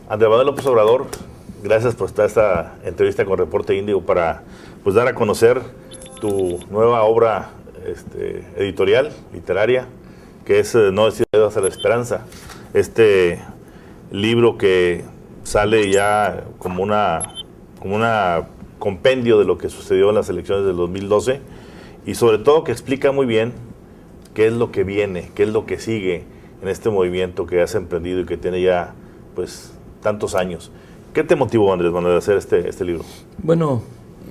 Andrés Manuel López Obrador, gracias por esta entrevista con Reporte Índigo para pues dar a conocer tu nueva obra editorial, literaria, que es No decir adiós a la esperanza. Este libro que sale ya como una compendio de lo que sucedió en las elecciones del 2012 y sobre todo que explica muy bien qué es lo que viene, qué es lo que sigue en este movimiento que has emprendido y que tiene ya pues tantos años. ¿Qué te motivó, Andrés Manuel, a hacer este libro? Bueno,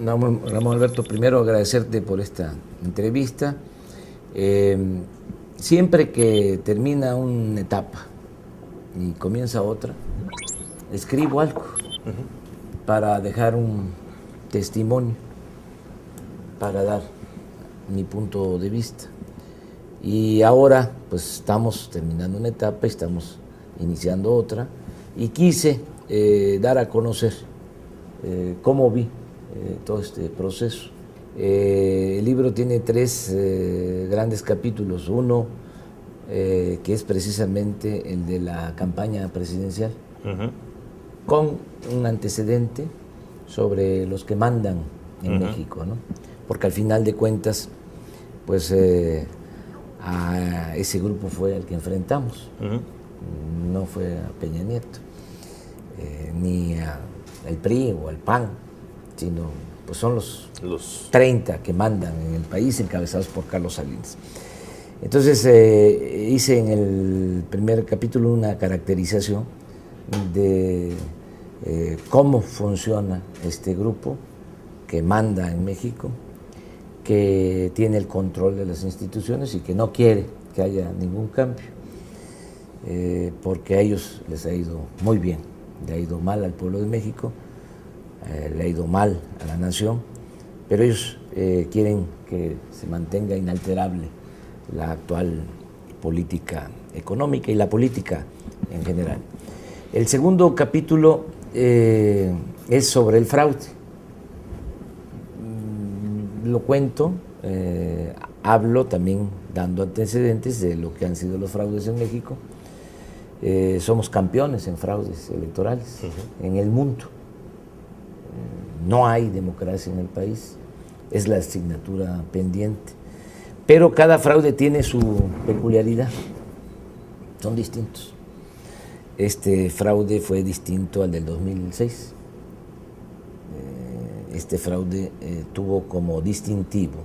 Ramón Alberto, primero agradecerte por esta entrevista. Siempre que termina una etapa y comienza otra, escribo algo para dejar un testimonio, para dar mi punto de vista. Y ahora pues estamos terminando una etapa, estamos iniciando otra, y quise dar a conocer cómo vi todo este proceso. El libro tiene 3 grandes capítulos. Uno que es precisamente el de la campaña presidencial, con un antecedente sobre los que mandan en México, ¿no? Porque al final de cuentas, pues a ese grupo fue el que enfrentamos, no fue a Peña Nieto, ni al PRI o al PAN, sino pues son los 30 que mandan en el país, encabezados por Carlos Salinas. Entonces hice en el primer capítulo una caracterización de cómo funciona este grupo que manda en México, que tiene el control de las instituciones y que no quiere que haya ningún cambio, porque a ellos les ha ido muy bien, le ha ido mal al pueblo de México, le ha ido mal a la nación, pero ellos quieren que se mantenga inalterable la actual política económica y la política en general. El segundo capítulo es sobre el fraude. Lo cuento, hablo también dando antecedentes de lo que han sido los fraudes en México. Somos campeones en fraudes electorales en el mundo. No hay democracia en el país, es la asignatura pendiente. Pero cada fraude tiene su peculiaridad, son distintos. Este fraude fue distinto al del 2006. Este fraude tuvo como distintivo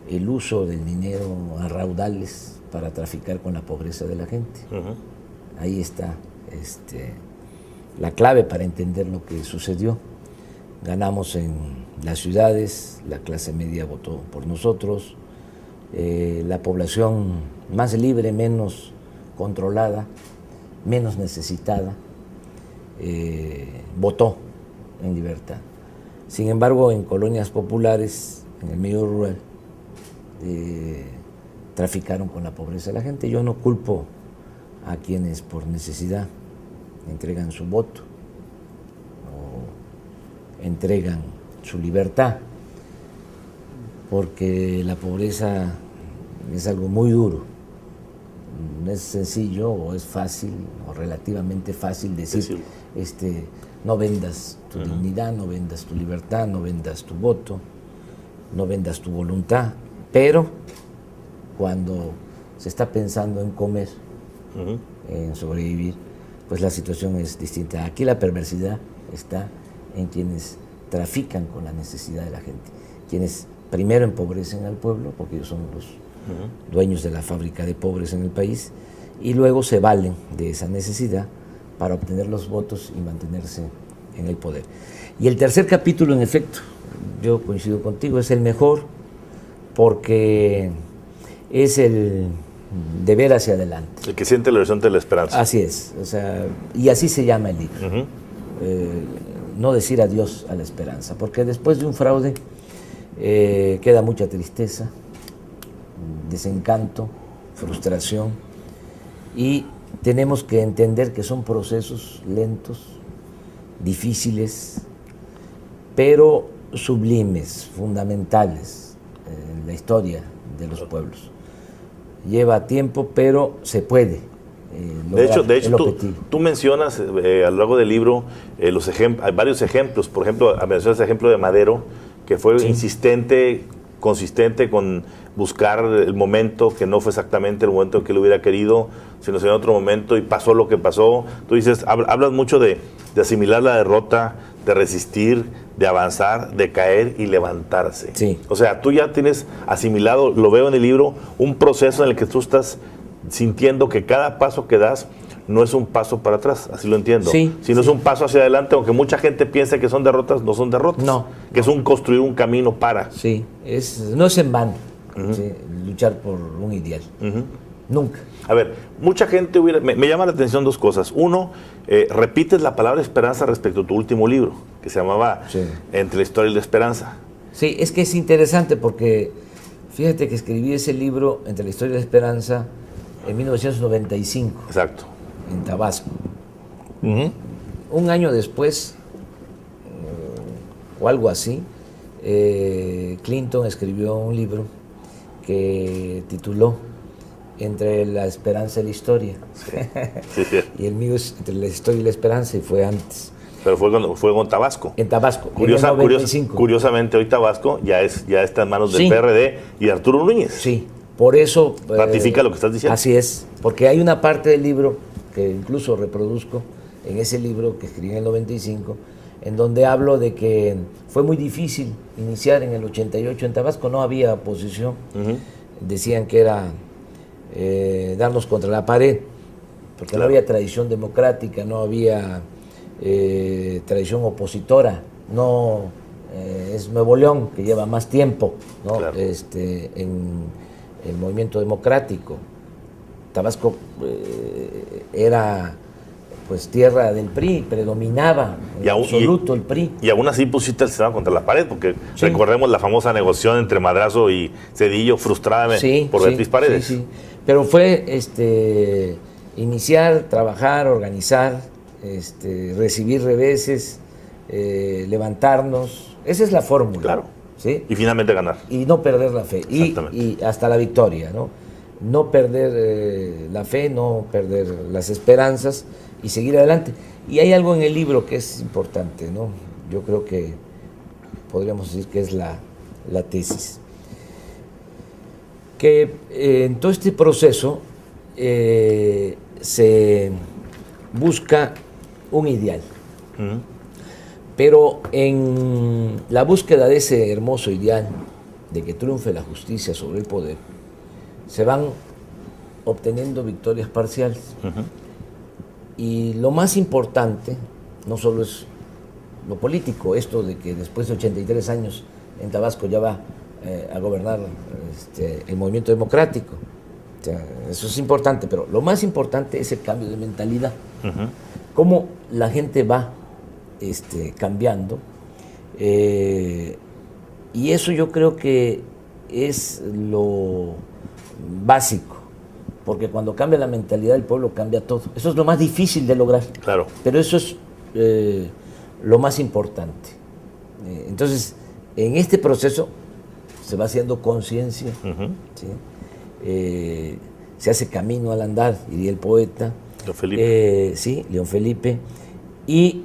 el uso del dinero a raudales para traficar con la pobreza de la gente. Ahí está la clave para entender lo que sucedió. Ganamos en las ciudades, la clase media votó por nosotros, la población más libre, menos controlada, menos necesitada, votó en libertad. Sin embargo, en colonias populares, en el medio rural, traficaron con la pobreza de la gente. Yo no culpo a quienes por necesidad entregan su voto o entregan su libertad, porque la pobreza es algo muy duro. No es sencillo o es fácil o relativamente fácil decir no vendas tu dignidad, no vendas tu libertad, no vendas tu voto, no vendas tu voluntad, pero cuando se está pensando en comer, en sobrevivir, pues la situación es distinta. Aquí la perversidad está en quienes trafican con la necesidad de la gente, quienes primero empobrecen al pueblo, porque ellos son los dueños de la fábrica de pobres en el país, y luego se valen de esa necesidad para obtener los votos y mantenerse en el poder. Y el tercer capítulo, en efecto, yo coincido contigo, es el mejor, porque es el de ver hacia adelante. El que siente el horizonte de la esperanza. Así es, o sea, y así se llama el libro. No decir adiós a la esperanza, porque después de un fraude queda mucha tristeza, desencanto, frustración, y tenemos que entender que son procesos lentos, difíciles, pero sublimes, fundamentales en la historia de los pueblos. Lleva tiempo, pero se puede De hecho, el objetivo. tú mencionas a lo largo del libro hay varios ejemplos. Por ejemplo, mencionas el ejemplo de Madero, que fue insistente, consistente con buscar el momento que no fue exactamente el momento que él hubiera querido, sino en otro momento, y pasó lo que pasó. Tú dices, hablas mucho de asimilar la derrota, de resistir, de avanzar, de caer y levantarse. Sí. O sea, tú ya tienes asimilado, lo veo en el libro, un proceso en el que tú estás sintiendo que cada paso que das no es un paso para atrás, así lo entiendo, sino es un paso hacia adelante, aunque mucha gente piense que son derrotas, no son derrotas, que es un construir un camino para. Sí, no es en vano luchar por un ideal, nunca. A ver, mucha gente me llama la atención dos cosas. Uno, repites la palabra esperanza respecto a tu último libro, que se llamaba Entre la historia y la esperanza. Sí, es que es interesante porque fíjate que escribí ese libro, Entre la historia y la esperanza, en 1995. Exacto. En Tabasco. Un año después, o algo así, Clinton escribió un libro que tituló Entre la esperanza y la historia. Sí, y el mío es Entre la historia y la esperanza, y fue antes. Pero fue con Tabasco. En Tabasco, en el 95. Curiosamente, hoy Tabasco ya está en manos del PRD y de Arturo Núñez. Sí, por eso... Ratifica lo que estás diciendo. Así es, porque hay una parte del libro que incluso reproduzco en ese libro que escribí en el 95, en donde hablo de que fue muy difícil iniciar en el 88 en Tabasco, no había oposición. Decían que era darnos contra la pared, porque no había tradición democrática, no había tradición opositora, no es Nuevo León, que lleva más tiempo, ¿no? En el movimiento democrático. Tabasco era pues tierra del PRI, predominaba en absoluto el PRI. Y aún así pusiste el Senado contra la pared, porque recordemos la famosa negociación entre Madrazo y Zedillo, frustrada por Beatriz Paredes. Sí. Pero fue iniciar, trabajar, organizar, recibir reveses, levantarnos. Esa es la fórmula. Claro. ¿Sí? Y finalmente ganar. Y no perder la fe. Y hasta la victoria, ¿no? No perder la fe, no perder las esperanzas y seguir adelante. Y hay algo en el libro que es importante, ¿no? Yo creo que podríamos decir que es la tesis. Que en todo este proceso se busca un ideal. Pero en la búsqueda de ese hermoso ideal, de que triunfe la justicia sobre el poder, se van obteniendo victorias parciales. Y lo más importante, no solo es lo político, esto de que después de 83 años en Tabasco ya va a gobernar el movimiento democrático. O sea, eso es importante, pero lo más importante es el cambio de mentalidad. Cómo la gente va cambiando. Y eso yo creo que es lo básico, porque cuando cambia la mentalidad del pueblo cambia todo. Eso es lo más difícil de lograr. Claro. Pero eso es lo más importante. Entonces, en este proceso se va haciendo conciencia, ¿sí? Se hace camino al andar, diría el poeta. León Felipe. Sí, León Felipe. Y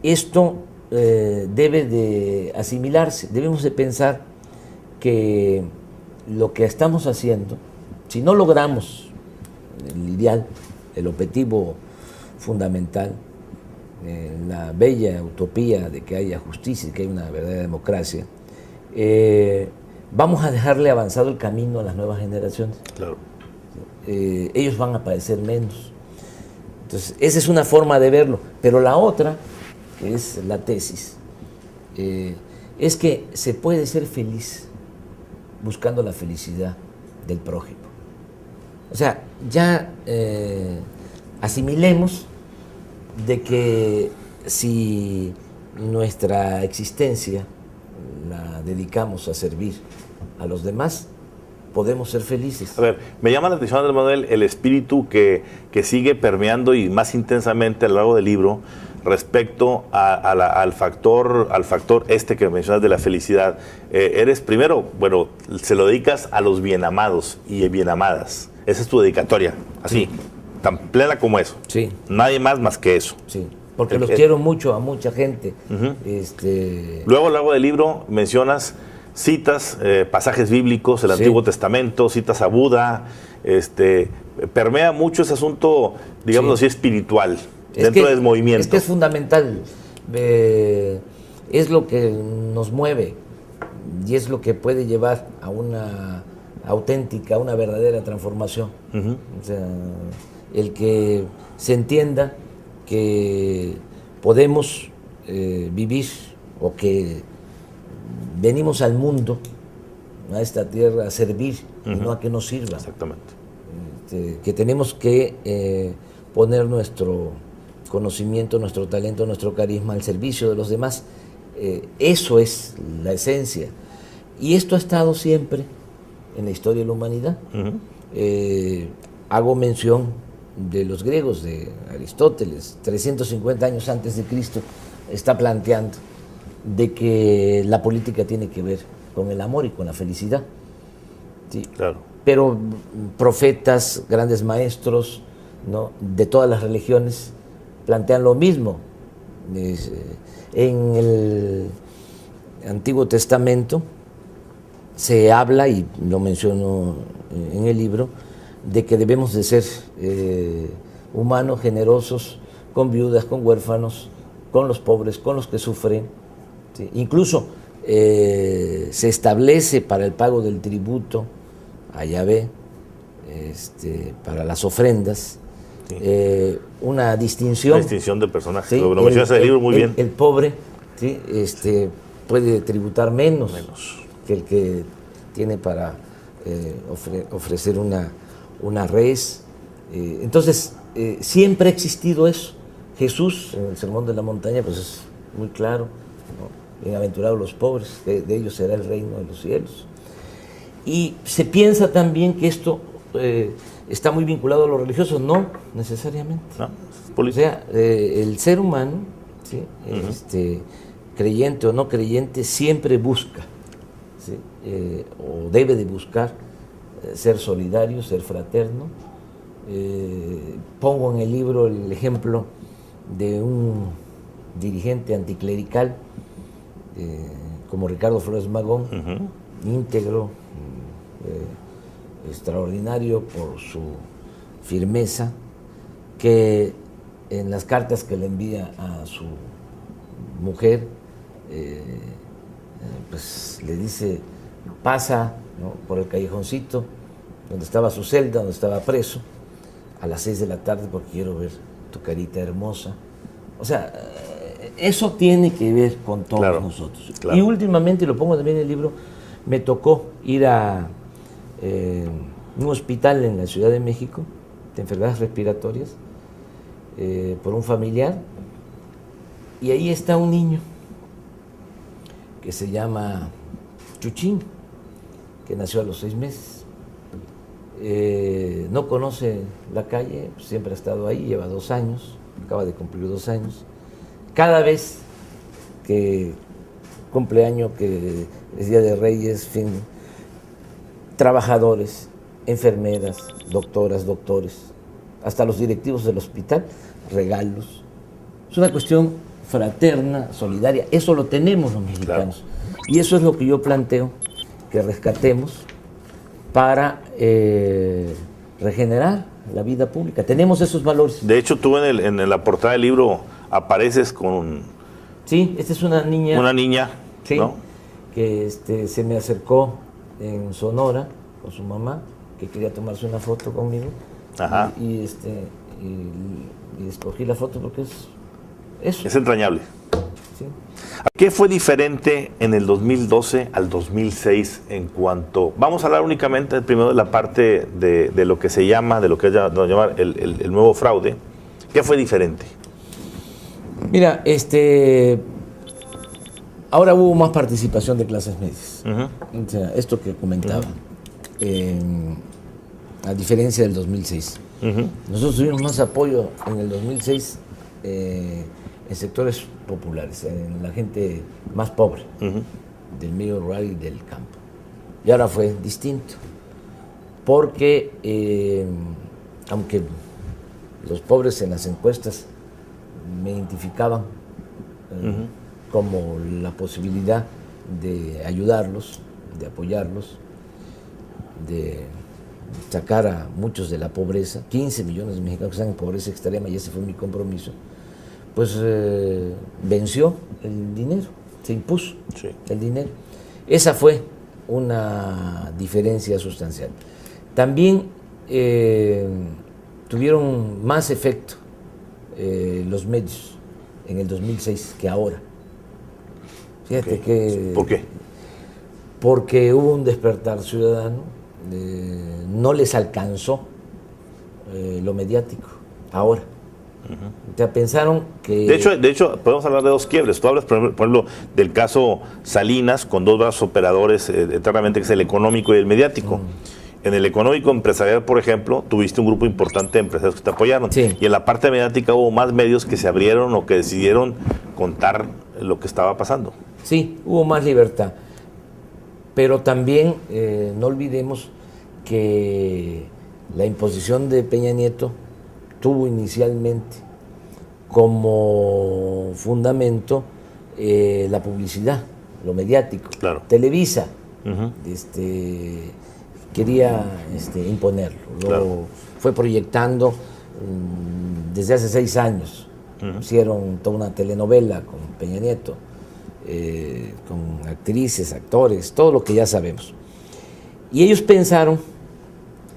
esto debe de asimilarse. Debemos de pensar que lo que estamos haciendo, si no logramos el ideal, el objetivo fundamental, la bella utopía de que haya justicia y que haya una verdadera democracia, vamos a dejarle avanzado el camino a las nuevas generaciones. Claro. Ellos van a padecer menos. Entonces, esa es una forma de verlo. Pero la otra, que es la tesis, es que se puede ser feliz buscando la felicidad del prójimo. O sea, ya asimilemos de que si nuestra existencia la dedicamos a servir a los demás, podemos ser felices. A ver, me llama la atención, Andrés Manuel, el espíritu que sigue permeando y más intensamente a lo largo del libro respecto al factor que mencionas de la felicidad. Eres primero, bueno, se lo dedicas a los bien amados y bien amadas. Esa es tu dedicatoria, así, tan plena como eso. Sí. Nadie más que eso. Sí, porque los quiero mucho a mucha gente. Luego, a lo largo del libro, mencionas citas, pasajes bíblicos, el Antiguo Testamento, citas a Buda, permea mucho ese asunto, digamos así, espiritual, dentro del movimiento. Es que es fundamental, es lo que nos mueve y es lo que puede llevar a una auténtica, a una verdadera transformación. O sea, el que se entienda que podemos vivir, o que venimos al mundo, a esta tierra, a servir y no a que nos sirva. Exactamente. Que tenemos que poner nuestro conocimiento, nuestro talento, nuestro carisma al servicio de los demás. Eso es la esencia. Y esto ha estado siempre en la historia de la humanidad. Hago mención de los griegos, de Aristóteles, 350 años antes de Cristo, está planteando de que la política tiene que ver con el amor y con la felicidad. ¿Sí? Claro. Pero profetas, grandes maestros, ¿no?, de todas las religiones plantean lo mismo. En el Antiguo Testamento se habla, y lo menciono en el libro, de que debemos de ser humanos, generosos, con viudas, con huérfanos, con los pobres, con los que sufren. ¿Sí? Incluso se establece para el pago del tributo a Yahvé, para las ofrendas, una distinción. Una distinción de personajes. ¿Sí? Lo mencionas en el libro muy bien. El pobre, ¿sí?, puede tributar menos que el que tiene para ofrecer una res. Entonces, siempre ha existido eso. Jesús, en el Sermón de la Montaña, pues es muy claro, ¿no? Bienaventurados los pobres, de ellos será el reino de los cielos. Y se piensa también que esto está muy vinculado a lo religioso. No necesariamente. No, o sea, el ser humano, ¿sí?, creyente o no creyente, siempre busca, ¿sí?, o debe de buscar ser solidario, ser fraterno. Pongo en el libro el ejemplo de un dirigente anticlerical como Ricardo Flores Magón, íntegro, extraordinario por su firmeza, que en las cartas que le envía a su mujer, pues le dice: pasa, ¿no?, por el callejoncito donde estaba su celda, donde estaba preso, a las 6 de la tarde, porque quiero ver tu carita hermosa. O sea, eso tiene que ver con todos nosotros. Claro. Y últimamente, lo pongo también en el libro, me tocó ir a un hospital en la Ciudad de México de enfermedades respiratorias por un familiar, y ahí está un niño que se llama Chuchín, que nació a los 6 meses. No conoce la calle, siempre ha estado ahí, lleva 2 años, acaba de cumplir 2 años. Cada vez que cumpleaños, que es Día de Reyes, fin, trabajadores, enfermeras, doctoras, doctores, hasta los directivos del hospital, regalos. Es una cuestión fraterna, solidaria. Eso lo tenemos los mexicanos. Claro. Y eso es lo que yo planteo, que rescatemos para regenerar la vida pública. Tenemos esos valores. De hecho, tú en la portada del libro apareces con... Sí, esta es una niña. Una niña, sí, ¿no?, que se me acercó en Sonora con su mamá, que quería tomarse una foto conmigo. Ajá. Y escogí la foto porque es eso. Es entrañable. Sí. ¿Qué fue diferente en el 2012 al 2006 en cuanto... Vamos a hablar únicamente primero de la parte de lo que se llama, de lo que es llamar el nuevo fraude. ¿Qué fue diferente? Mira, ahora hubo más participación de clases medias. O sea, esto que comentaba, a diferencia del 2006. Nosotros tuvimos más apoyo en el 2006 en sectores populares, en la gente más pobre, del medio rural y del campo. Y ahora fue distinto. porque aunque los pobres en las encuestas me identificaban como la posibilidad de ayudarlos, de apoyarlos, de sacar a muchos de la pobreza, 15 millones de mexicanos que están en pobreza extrema, y ese fue mi compromiso, pues venció el dinero, se impuso el dinero. Esa fue una diferencia sustancial. También tuvieron más efecto los medios en el 2006 que ahora. Fíjate que... ¿Por qué? Porque hubo un despertar ciudadano, no les alcanzó lo mediático ahora. O sea, pensaron que... De hecho, podemos hablar de dos quiebres. Tú hablas, por ejemplo, del caso Salinas, con dos brazos operadores eternamente, que es el económico y el mediático. En el económico empresarial, por ejemplo, tuviste un grupo importante de empresarios que te apoyaron. Sí. Y en la parte mediática hubo más medios que se abrieron o que decidieron contar lo que estaba pasando. Sí, hubo más libertad. Pero también no olvidemos que la imposición de Peña Nieto tuvo inicialmente como fundamento la publicidad, lo mediático. Claro. Televisa quería imponerlo, Claro. lo fue proyectando desde hace 6 años. Hicieron toda una telenovela con Peña Nieto, con actrices, actores, todo lo que ya sabemos. Y ellos pensaron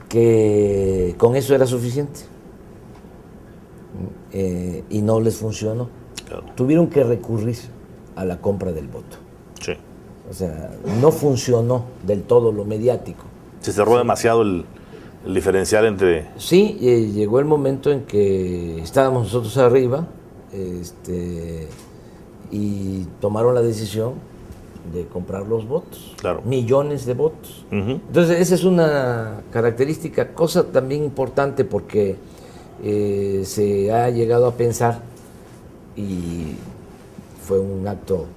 que con eso era suficiente. Y no les funcionó. Claro. Tuvieron que recurrir a la compra del voto. Sí. O sea, no funcionó del todo lo mediático. Se cerró demasiado el diferencial entre... Sí, llegó el momento en que estábamos nosotros arriba y tomaron la decisión de comprar los votos. Claro. Millones de votos. Entonces, esa es una característica, cosa también importante, porque se ha llegado a pensar, y fue un acto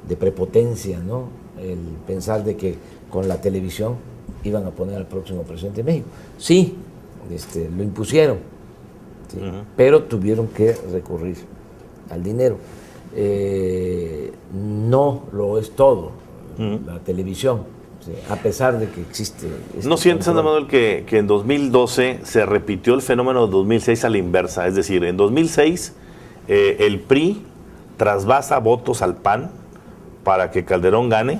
de prepotencia, ¿no?, el pensar de que con la televisión iban a poner al próximo presidente de México. Sí, lo impusieron, ¿sí? Pero tuvieron que recurrir al dinero. No lo es todo la televisión, ¿sí?, a pesar de que existe... ¿No sientes, Andrés Manuel, que en 2012 se repitió el fenómeno de 2006 a la inversa? Es decir, en 2006 el PRI trasvasa votos al PAN para que Calderón gane,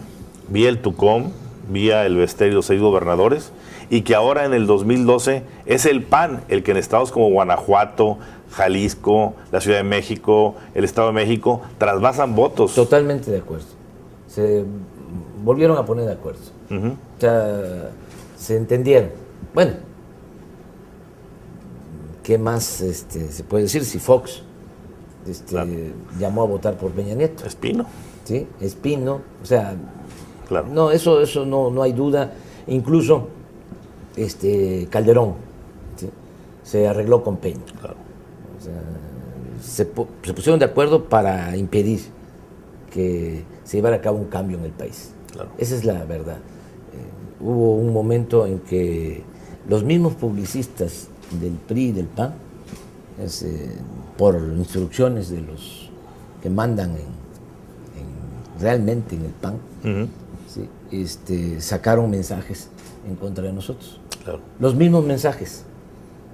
vía el Tucom, vía el Bester y los 6 gobernadores, y que ahora en el 2012 es el PAN el que en estados como Guanajuato, Jalisco, la Ciudad de México, el Estado de México, trasvasan votos. Totalmente de acuerdo. Se volvieron a poner de acuerdo. O sea, se entendieron. Bueno, ¿qué más se puede decir si Fox claro, llamó a votar por Peña Nieto? Espino. Sí, Espino, o sea, claro, no, eso no hay duda. Incluso Calderón, ¿sí?, se arregló con Peña. Claro. O sea, se pusieron de acuerdo para impedir que se llevara a cabo un cambio en el país. Claro. Esa es la verdad. Hubo un momento en que los mismos publicistas del PRI y del PAN, por instrucciones de los que mandan realmente en el PAN, ¿sí?, sacaron mensajes en contra de nosotros. Claro. Los mismos mensajes.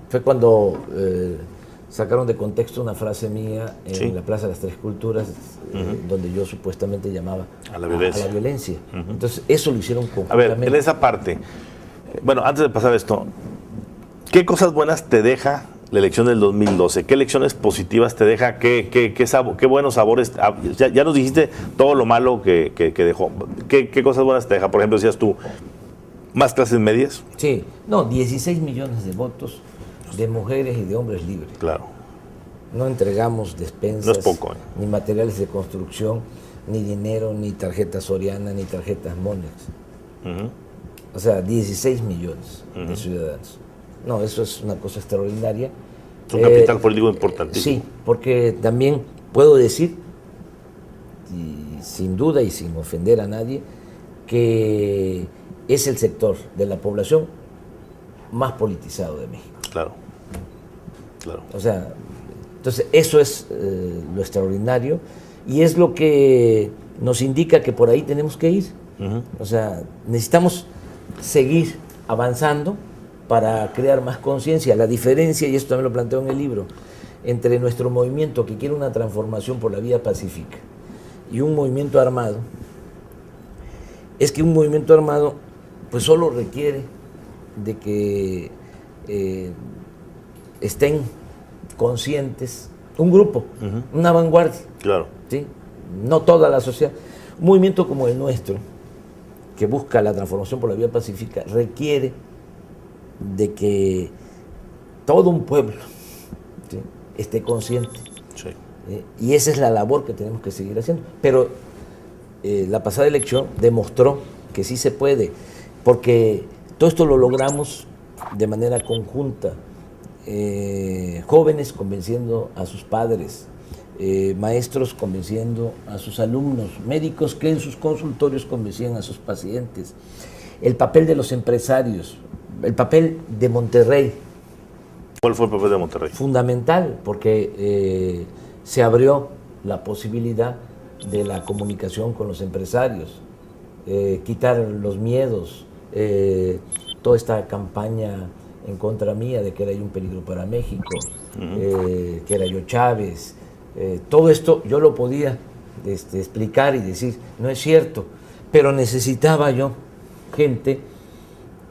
Fue cuando sacaron de contexto una frase mía en la Plaza de las Tres Culturas, donde yo supuestamente llamaba a la violencia. A la violencia. Entonces, eso lo hicieron A ver, conjuntamente. en esa parte, bueno, antes de pasar esto, ¿qué cosas buenas te deja la elección del 2012? ¿Qué elecciones positivas te deja? ¿Qué buenos sabores? Ya nos dijiste todo lo malo que dejó. ¿Qué cosas buenas te deja? Por ejemplo, decías tú, ¿más clases medias? Sí, no, 16 millones de votos de mujeres y de hombres libres. Claro. No entregamos despensas, No es poco, ni materiales de construcción, ni dinero, ni tarjetas Soriana, ni tarjetas Monex. O sea, 16 millones de ciudadanos. No, eso es una cosa extraordinaria. Es un capital político importantísimo. Sí, porque también puedo decir, y sin duda y sin ofender a nadie, que es el sector de la población más politizado de México. Claro, claro. O sea, entonces eso es lo extraordinario y es lo que nos indica que por ahí tenemos que ir. O sea, necesitamos seguir avanzando para crear más conciencia. La diferencia, y esto también lo planteo en el libro, entre nuestro movimiento que quiere una transformación por la vía pacífica y un movimiento armado, es que un movimiento armado pues solo requiere de que estén conscientes, un grupo, una vanguardia, Claro. ¿sí? No toda la sociedad. Un movimiento como el nuestro, que busca la transformación por la vía pacífica, requiere de que todo un pueblo, ¿sí?, esté consciente. Sí. Y esa es la labor que tenemos que seguir haciendo. Pero la pasada elección demostró que sí se puede, porque todo esto lo logramos de manera conjunta. Jóvenes convenciendo a sus padres, maestros convenciendo a sus alumnos, médicos que en sus consultorios convencían a sus pacientes, el papel de los empresarios, el papel de Monterrey. ¿Cuál fue el papel de Monterrey? Fundamental, porque se abrió la posibilidad de la comunicación con los empresarios, quitar los miedos, toda esta campaña en contra mía de que era yo un peligro para México, que era yo Chávez, todo esto yo lo podía explicar y decir, no es cierto, pero necesitaba yo gente,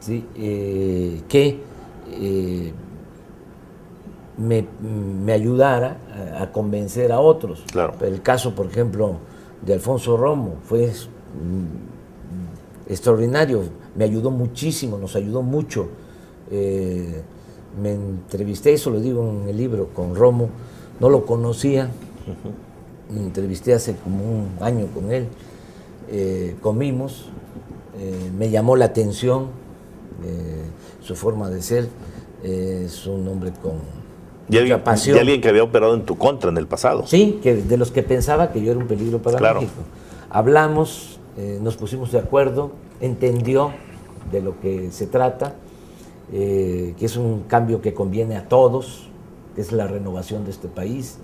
¿sí?, que me ayudara a convencer a otros. Claro. El caso, por ejemplo, de Alfonso Romo fue extraordinario, me ayudó muchísimo, nos ayudó mucho. Me entrevisté, eso lo digo en el libro, con Romo, no lo conocía, me entrevisté hace como un año con él, comimos, me llamó la atención su forma de ser, es un hombre con mucha pasión. Y alguien que había operado en tu contra en el pasado. Sí, que de los que pensaba que yo era un peligro para Claro. México. Hablamos, nos pusimos de acuerdo, entendió de lo que se trata, que es un cambio que conviene a todos, que es la renovación de este país,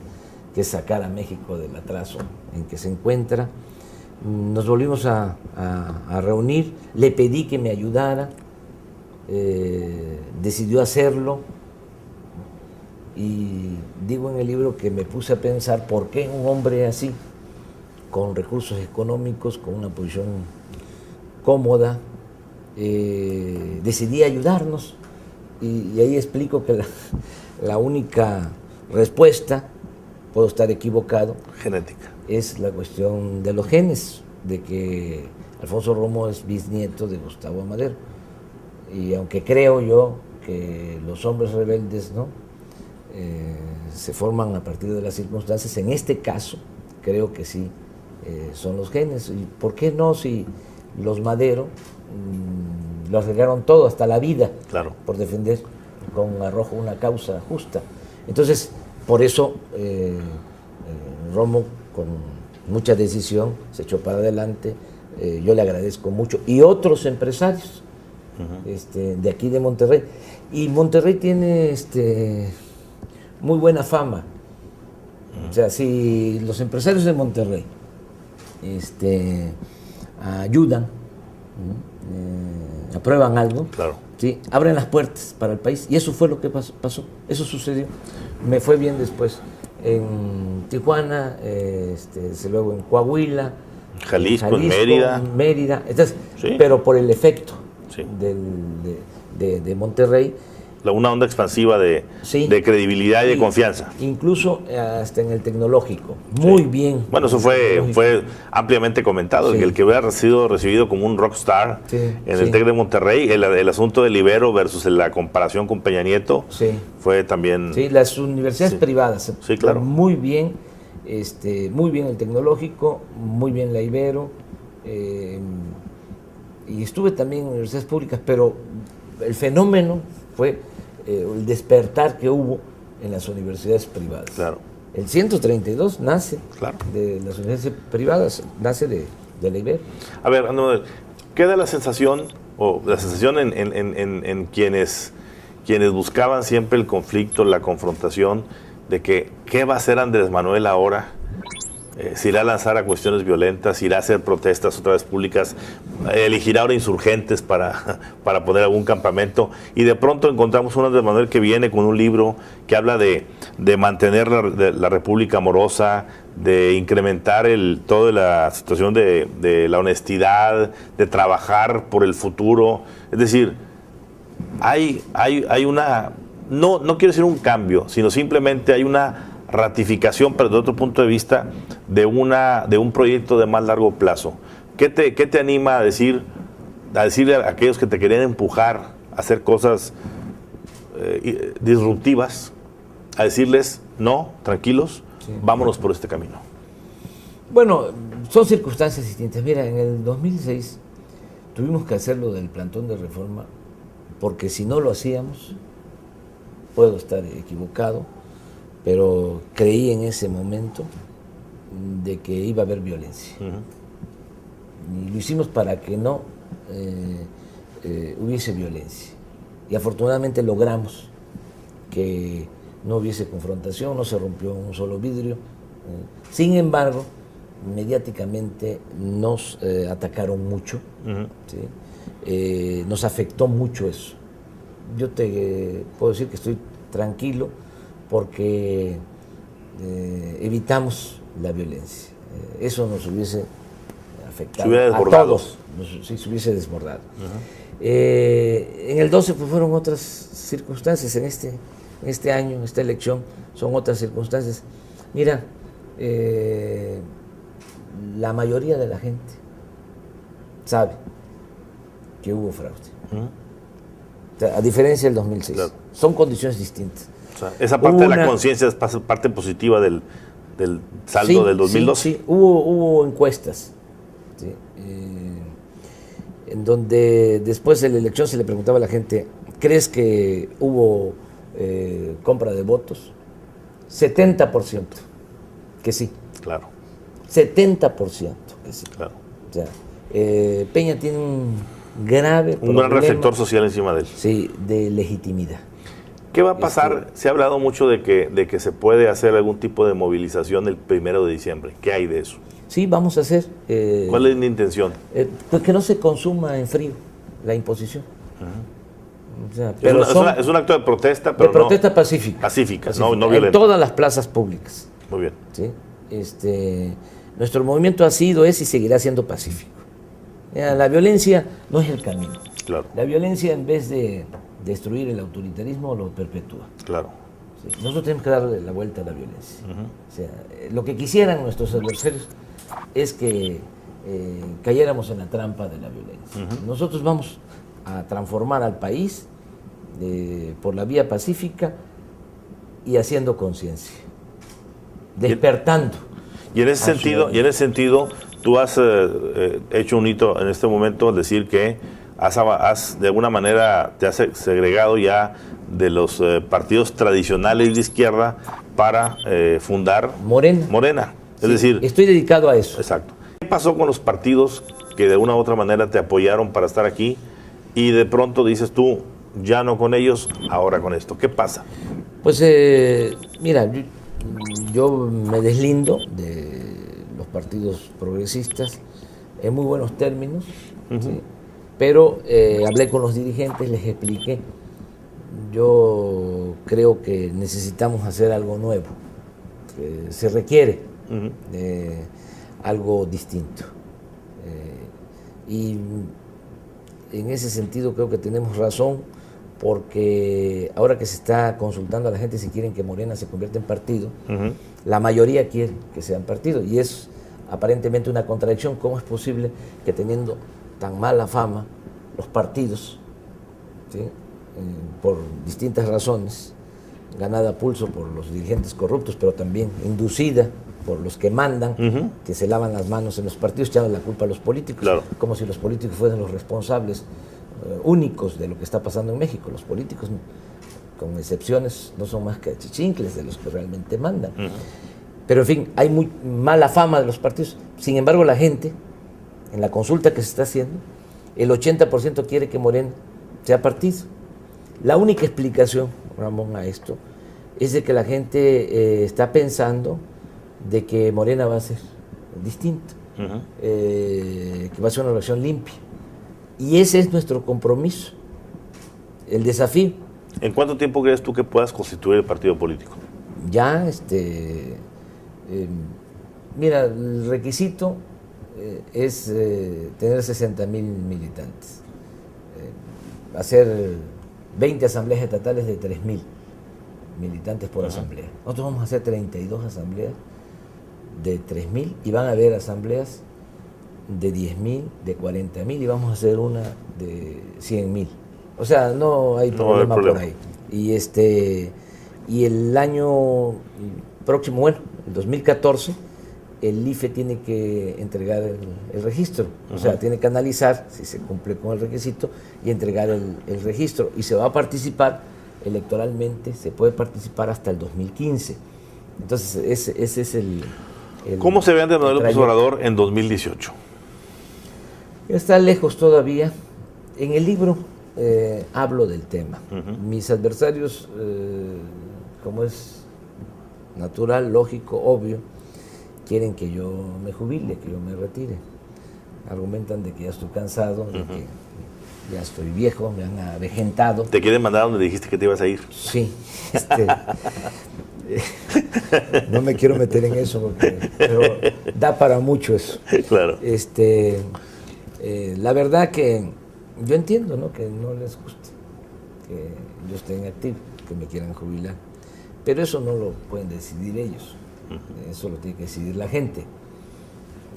que es sacar a México del atraso en que se encuentra. Nos volvimos a reunir, le pedí que me ayudara, decidió hacerlo y digo en el libro que me puse a pensar por qué un hombre así, con recursos económicos, con una posición cómoda, decidí ayudarnos y ahí explico que la única respuesta, puedo estar equivocado, Genética. es la cuestión de los genes, de que Alfonso Romo es bisnieto de Gustavo Amadero, y aunque creo yo que los hombres rebeldes, ¿no?, se forman a partir de las circunstancias, en este caso creo que sí son los genes. ¿Y por qué no si los Madero lo arriesgaron todo, hasta la vida, Claro, por defender con arrojo una causa justa? Entonces, por eso Romo, con mucha decisión, se echó para adelante. Yo le agradezco mucho. Y otros empresarios de aquí de Monterrey. Y Monterrey tiene muy buena fama. O sea, si los empresarios de Monterrey ayudan, aprueban algo, claro. ¿sí?, abren las puertas para el país. Y eso fue lo que pasó. Eso sucedió. Me fue bien después en Tijuana, luego en Coahuila, Jalisco, en Mérida. Entonces, Sí. pero por el efecto Sí. de Monterrey. Una onda expansiva de credibilidad y de confianza. Incluso hasta en el tecnológico. Muy bien. Bueno, eso fue ampliamente comentado, Sí. que el que hubiera sido recibido como un rockstar en el TEC de Monterrey, el asunto del Ibero versus la comparación con Peña Nieto, fue también... Sí, las universidades privadas. Sí, claro. Muy bien el tecnológico, muy bien la Ibero, y estuve también en universidades públicas, pero el fenómeno fue el despertar que hubo en las universidades privadas. Claro. El 132 nace Claro. de las universidades privadas, nace de la Ibero. A ver, queda la sensación, en quienes quienes buscaban siempre el conflicto, la confrontación, de que qué va a hacer Andrés Manuel ahora, si irá a lanzar a cuestiones violentas, irá a hacer protestas otra vez públicas, elegirá ahora insurgentes para poner algún campamento, y de pronto encontramos un Andrés Manuel que viene con un libro que habla de mantener la República amorosa, de incrementar toda la situación de la honestidad, de trabajar por el futuro. Es decir, hay una, no quiero decir un cambio, sino simplemente hay una ratificación, pero de otro punto de vista, de un proyecto de más largo plazo. ¿Qué te anima a decirle a aquellos que te querían empujar a hacer cosas disruptivas, a decirles, no, tranquilos, sí, vámonos por este camino? Bueno, son circunstancias distintas. Mira, en el 2006 tuvimos que hacer lo del plantón de reforma, porque si no lo hacíamos, puedo estar equivocado, pero creí en ese momento de que iba a haber violencia. Y lo hicimos para que no hubiese violencia. Y afortunadamente logramos que no hubiese confrontación, no se rompió un solo vidrio. Sin embargo, mediáticamente nos atacaron mucho, ¿sí? Nos afectó mucho eso. Yo te puedo decir que estoy tranquilo porque evitamos la violencia. Eso nos hubiese afectado a todos, sí, se hubiese desbordado. En el 12 pues, fueron otras circunstancias, en este año, en esta elección, son otras circunstancias. Mira, la mayoría de la gente sabe que hubo fraude. O sea, a diferencia del 2006. Claro. Son condiciones distintas. O sea, esa parte de la conciencia es parte positiva del saldo, sí, del 2012. Sí, hubo encuestas, ¿sí? En donde después de la elección se le preguntaba a la gente, ¿crees que hubo compra de votos? 70% que sí. Claro. 70% que sí. Claro. O sea, Peña tiene un grave problema. Un gran reflector social encima de él. Sí, de legitimidad. ¿Qué va a pasar? Se ha hablado mucho de que se puede hacer algún tipo de movilización el 1 de diciembre. ¿Qué hay de eso? Sí, vamos a hacer. ¿Cuál es la intención? Pues que no se consuma en frío la imposición. O sea, pero es un acto de protesta, pero de protesta pacífica. Pacífica, no violenta. En todas las plazas públicas. Muy bien. ¿Sí? Nuestro movimiento ha sido, es y seguirá siendo pacífico. La violencia no es el camino. Claro. La violencia, en vez de destruir el autoritarismo, lo perpetúa. Claro. Sí. Nosotros tenemos que darle la vuelta a la violencia. O sea, lo que quisieran nuestros adversarios es que cayéramos en la trampa de la violencia. Nosotros vamos a transformar al país por la vía pacífica y haciendo conciencia, despertando. Y en ese sentido, tú has hecho un hito en este momento al decir que has de alguna manera te has segregado ya de los partidos tradicionales de izquierda para fundar Morena. Es decir, estoy dedicado a eso. Exacto. ¿Qué pasó con los partidos que de una u otra manera te apoyaron para estar aquí y de pronto dices tú, ya no con ellos, ahora con esto? ¿Qué pasa? Pues mira, yo me deslindo de los partidos progresistas en muy buenos términos, ¿sí? Pero hablé con los dirigentes, les expliqué. Yo creo que necesitamos hacer algo nuevo, que se requiere algo distinto. Y en ese sentido creo que tenemos razón, porque ahora que se está consultando a la gente si quieren que Morena se convierta en partido, la mayoría quiere que sean partido, y es aparentemente una contradicción. ¿Cómo es posible que teniendo tan mala fama los partidos, ¿sí? Por distintas razones, ganada a pulso por los dirigentes corruptos, pero también inducida por los que mandan, que se lavan las manos en los partidos, echando la culpa a los políticos, claro, como si los políticos fueran los responsables únicos de lo que está pasando en México? Los políticos, con excepciones, no son más que achichincles de los que realmente mandan. Pero en fin, hay muy mala fama de los partidos. Sin embargo, la gente, en la consulta que se está haciendo, el 80% quiere que Morena sea partido. La única explicación, Ramón, a esto es de que la gente está pensando de que Morena va a ser distinto, que va a ser una elección limpia. Y ese es nuestro compromiso, el desafío. ¿En cuánto tiempo crees tú que puedas constituir el partido político? Ya, mira, el requisito es tener 60,000 militantes, hacer 20 asambleas estatales de 3,000 militantes por asamblea. Nosotros vamos a hacer 32 asambleas de 3,000 y van a haber asambleas de 10,000, de 40,000 y vamos a hacer una de 100,000. O sea, no hay problema por ahí. Y el año próximo, bueno, el 2014, el IFE tiene que entregar el registro. O sea, tiene que analizar si se cumple con el requisito y entregar el registro. Y se va a participar electoralmente, se puede participar hasta el 2015. Entonces, ese es el ¿Cómo se ve Andrés Manuel López Obrador en 2018? Está lejos todavía. En el libro hablo del tema. Mis adversarios, como es natural, lógico, obvio, quieren que yo me jubile, que yo me retire. Argumentan de que ya estoy cansado, de que ya estoy viejo, me han avejentado. ¿Te quieren mandar a donde dijiste que te ibas a ir? Sí. No me quiero meter en eso, pero da para mucho eso. Claro. La verdad que yo entiendo, ¿no?, que no les guste que yo esté en activo, que me quieran jubilar, pero eso no lo pueden decidir ellos, eso lo tiene que decidir la gente,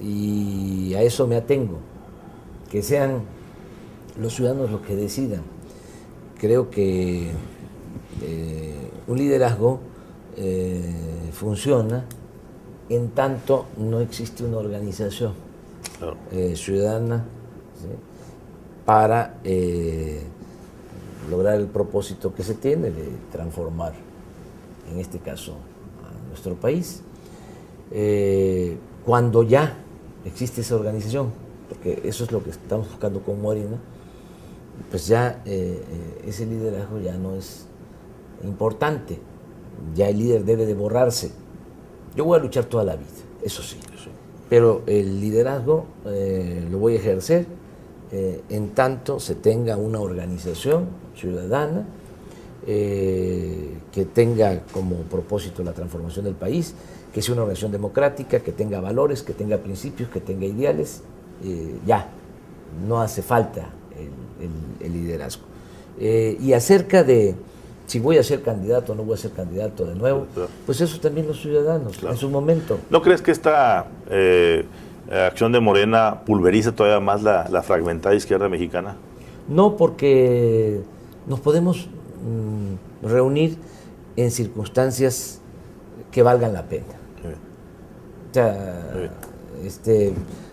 y a eso me atengo, que sean los ciudadanos los que decidan. Creo que un liderazgo funciona en tanto no existe una organización ciudadana, ¿sí?, para lograr el propósito que se tiene de transformar, en este caso, a nuestro país. Cuando ya existe esa organización, porque eso es lo que estamos buscando con Morena, pues ya ese liderazgo ya no es importante, ya el líder debe de borrarse. Yo voy a luchar toda la vida, eso sí, pero el liderazgo lo voy a ejercer en tanto se tenga una organización ciudadana que tenga como propósito la transformación del país, que sea una organización democrática, que tenga valores, que tenga principios, que tenga ideales. Ya, no hace falta el liderazgo. Y acerca de si voy a ser candidato o no voy a ser candidato de nuevo, pues eso también los ciudadanos, en su momento. ¿No crees que esta acción de Morena pulveriza todavía más la fragmentada izquierda mexicana? No, porque nos podemos reunir en circunstancias que valgan la pena. O sea,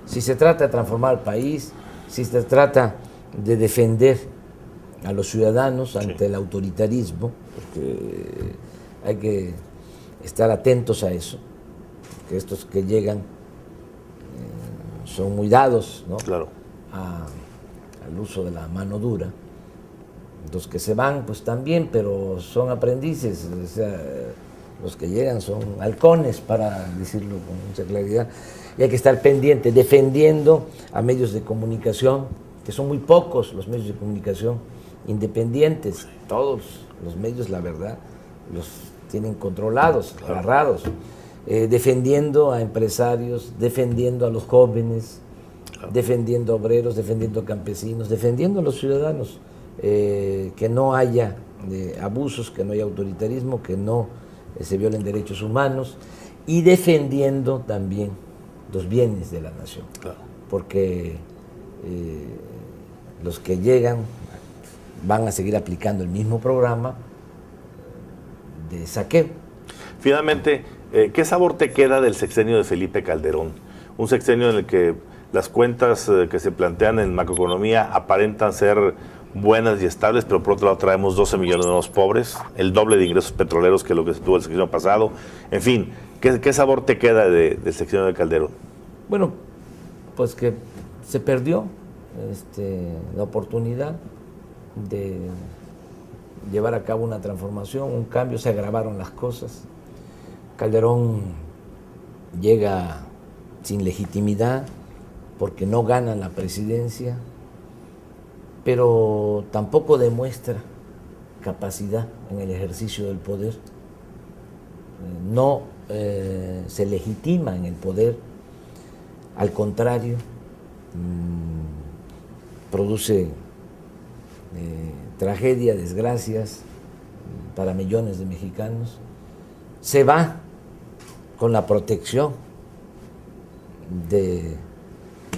si se trata de transformar el país, si se trata de defender a los ciudadanos ante el autoritarismo, porque hay que estar atentos a eso, que estos que llegan son muy dados, ¿no?, al uso de la mano dura. Los que se van, pues también, pero son aprendices, o sea, los que llegan son halcones, para decirlo con mucha claridad, y hay que estar pendiente, defendiendo a medios de comunicación, que son muy pocos los medios de comunicación independientes. Todos los medios, la verdad, los tienen controlados, agarrados, defendiendo a empresarios, defendiendo a los jóvenes, defendiendo a obreros, defendiendo a campesinos, defendiendo a los ciudadanos, que no haya abusos, que no haya autoritarismo, que no se violen derechos humanos, y defendiendo también los bienes de la nación, porque los que llegan van a seguir aplicando el mismo programa de saqueo. Finalmente, ¿qué sabor te queda del sexenio de Felipe Calderón? Un sexenio en el que las cuentas que se plantean en macroeconomía aparentan ser buenas y estables, pero por otro lado traemos 12 millones de nuevos pobres, el doble de ingresos petroleros que lo que se tuvo el sexenio pasado. En fin, ¿qué sabor te queda del sexenio de Calderón? Bueno, pues que se perdió la oportunidad de llevar a cabo una transformación, un cambio, se agravaron las cosas. Calderón llega sin legitimidad porque no gana la presidencia, pero tampoco demuestra capacidad en el ejercicio del poder. No se legitima en el poder, al contrario, produce tragedia, desgracias para millones de mexicanos. Se va con la protección de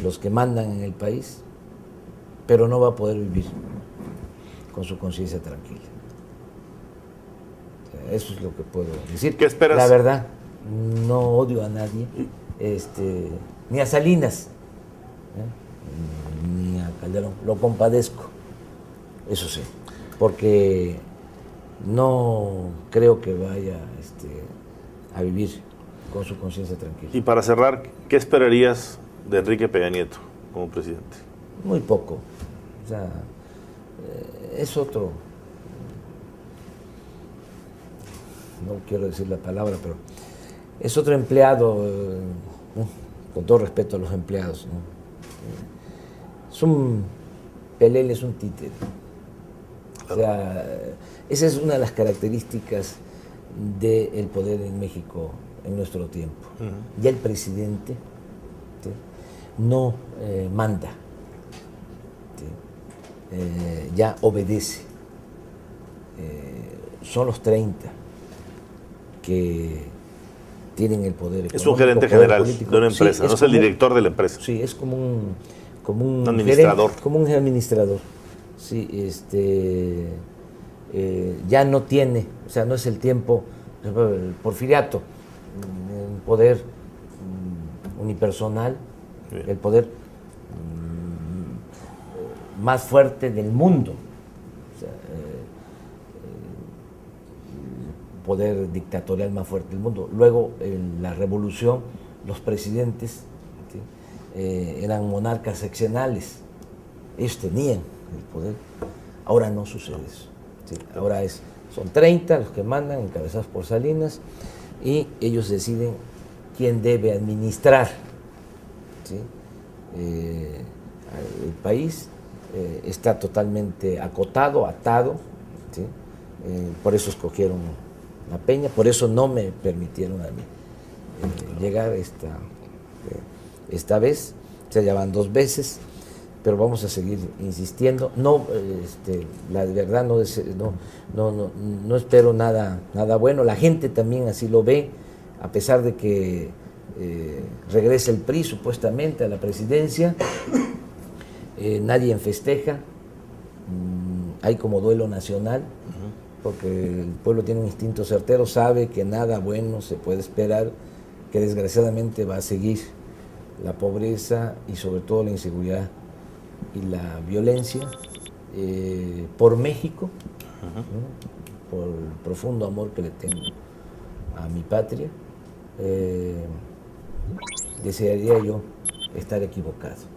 los que mandan en el país, pero no va a poder vivir con su conciencia tranquila. O sea, eso es lo que puedo decir. ¿Qué esperas? La verdad, no odio a nadie, ni a Salinas, ni a Calderón. Lo compadezco, eso sí, porque no creo que vaya a vivir con su conciencia tranquila. Y para cerrar, ¿qué esperarías de Enrique Peña Nieto como presidente? Muy poco. O sea, es otro, no quiero decir la palabra, pero es otro empleado, con todo respeto a los empleados, ¿no? Es un pelele, es un títere. O sea, esa es una de las características del poder en México en nuestro tiempo. Ya el presidente, ¿sí?, no manda, ¿sí?, ya obedece. Son los 30 que tienen el poder económico. Es un gerente general político de una empresa, sí, no es el director de la empresa. Sí, es como un administrador. Gerente, como un administrador. Sí, ya no tiene, o sea, no es el tiempo, el porfiriato, el poder unipersonal, bien, el poder más fuerte del mundo, o sea, el poder dictatorial más fuerte del mundo. Luego, en la revolución, los presidentes, ¿sí?, eran monarcas seccionales, ellos tenían el poder. Ahora no sucede eso, ¿sí? Ahora son 30 los que mandan, encabezados por Salinas, y ellos deciden quién debe administrar, ¿sí?, el país. Está totalmente acotado, atado, ¿sí? Por eso escogieron a Peña, por eso no me permitieron a mí llegar esta vez. Se llaman 2 veces, pero vamos a seguir insistiendo. No, la verdad no espero nada bueno. La gente también así lo ve, a pesar de que regrese el PRI supuestamente a la presidencia. Nadie festeja, hay como duelo nacional, porque el pueblo tiene un instinto certero, sabe que nada bueno se puede esperar, que desgraciadamente va a seguir la pobreza y sobre todo la inseguridad y la violencia por México, ¿no?, por el profundo amor que le tengo a mi patria. Desearía yo estar equivocado.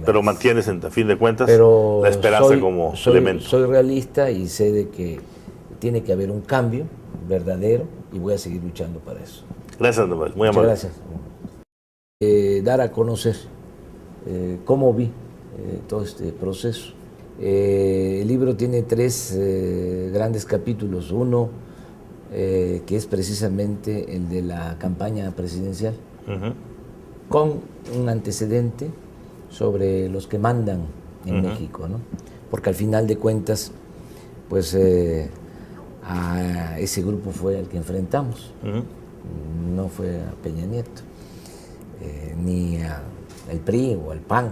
Pero mantienes, a fin de cuentas, la esperanza como elemento. Soy realista y sé de que tiene que haber un cambio verdadero y voy a seguir luchando para eso. Gracias, Noel. Muy amable. Muchas gracias. Dar a conocer cómo vi todo este proceso. El libro tiene 3 grandes capítulos. Uno que es precisamente el de la campaña presidencial, con un antecedente sobre los que mandan en México, ¿no? Porque al final de cuentas, pues a ese grupo fue el que enfrentamos, no fue a Peña Nieto, ni al PRI o al PAN,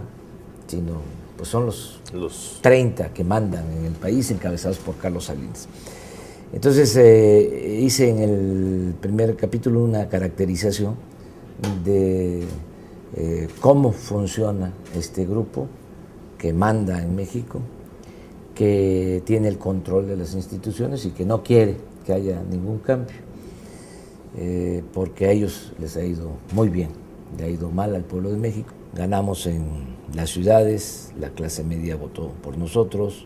sino pues son los 30 que mandan en el país, encabezados por Carlos Salinas. Entonces hice en el primer capítulo una caracterización de cómo funciona este grupo que manda en México, que tiene el control de las instituciones y que no quiere que haya ningún cambio, porque a ellos les ha ido muy bien, le ha ido mal al pueblo de México. Ganamos en las ciudades, la clase media votó por nosotros,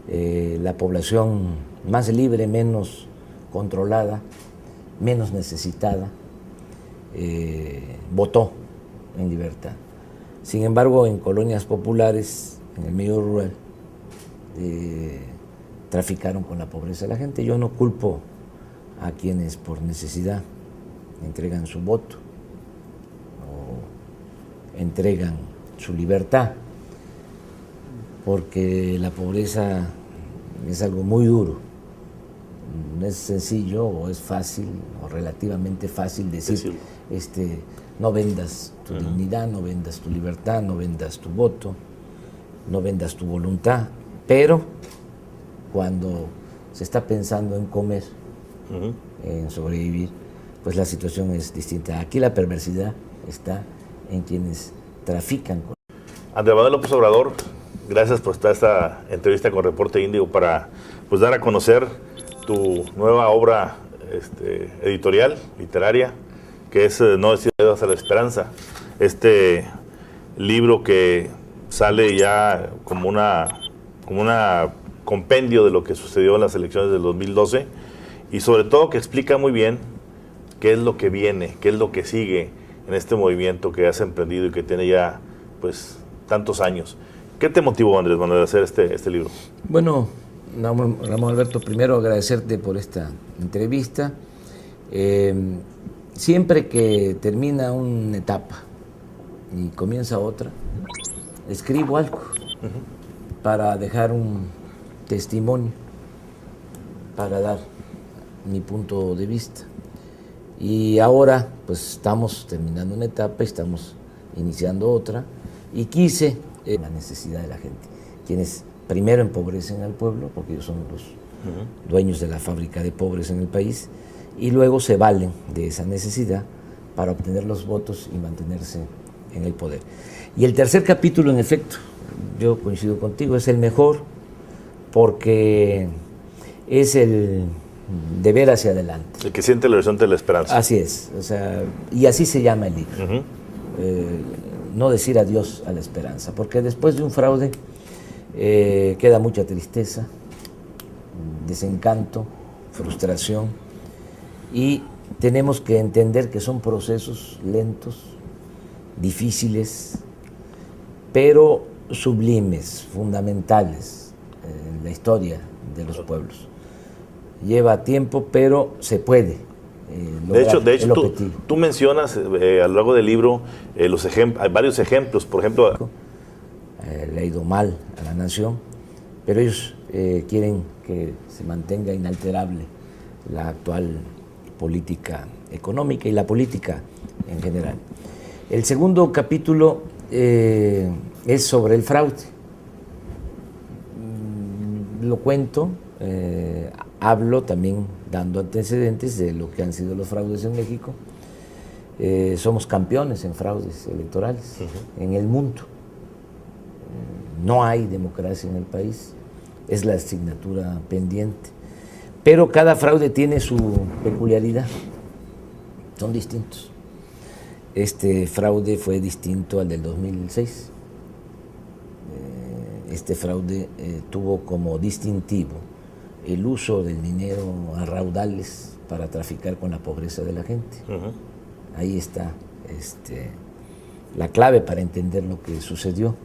la población más libre, menos controlada, menos necesitada, votó en libertad. Sin embargo, en colonias populares, en el medio rural, traficaron con la pobreza de la gente. Yo no culpo a quienes por necesidad entregan su voto o entregan su libertad, porque la pobreza es algo muy duro. No es sencillo o es fácil o relativamente fácil decir, no vendas tu dignidad, no vendas tu libertad, no vendas tu voto, no vendas tu voluntad, pero cuando se está pensando en comer, en sobrevivir, pues la situación es distinta. Aquí la perversidad está en quienes trafican. Andrés Manuel López Obrador, gracias por esta entrevista con Reporte Índigo para pues dar a conocer tu nueva obra editorial, literaria, que es No decir adiós a la esperanza. Este libro que sale ya como una compendio de lo que sucedió en las elecciones del 2012 y sobre todo que explica muy bien qué es lo que viene, qué es lo que sigue en este movimiento que has emprendido y que tiene ya pues tantos años. ¿Qué te motivó, Andrés Manuel, a hacer este libro? Bueno, Ramón Alberto, primero agradecerte por esta entrevista. Siempre que termina una etapa y comienza otra, escribo algo para dejar un testimonio, para dar mi punto de vista. Y ahora pues estamos terminando una etapa, estamos iniciando otra y quise la necesidad de la gente, quienes primero empobrecen al pueblo, porque ellos son los dueños de la fábrica de pobres en el país, y luego se valen de esa necesidad para obtener los votos y mantenerse en el poder. Y el tercer capítulo, en efecto, yo coincido contigo, es el mejor porque es el de ver hacia adelante. El que siente el horizonte de la esperanza. Así es, o sea, y así se llama el libro. No decir adiós a la esperanza, porque después de un fraude queda mucha tristeza, desencanto, frustración, y tenemos que entender que son procesos lentos, difíciles, pero sublimes, fundamentales en la historia de los pueblos. Lleva tiempo, pero se puede lograr de hecho el objetivo. Tú mencionas a lo largo del libro hay varios ejemplos, por ejemplo. Le ha ido mal a la nación, pero ellos quieren que se mantenga inalterable la actual política económica y la política en general. El segundo capítulo es sobre el fraude. Lo cuento, hablo también dando antecedentes de lo que han sido los fraudes en México. Somos campeones en fraudes electorales en el mundo. No hay democracia en el país, es la asignatura pendiente. Pero cada fraude tiene su peculiaridad, son distintos. Este fraude fue distinto al del 2006. Este fraude tuvo como distintivo el uso del dinero a raudales para traficar con la pobreza de la gente. Ahí está la clave para entender lo que sucedió.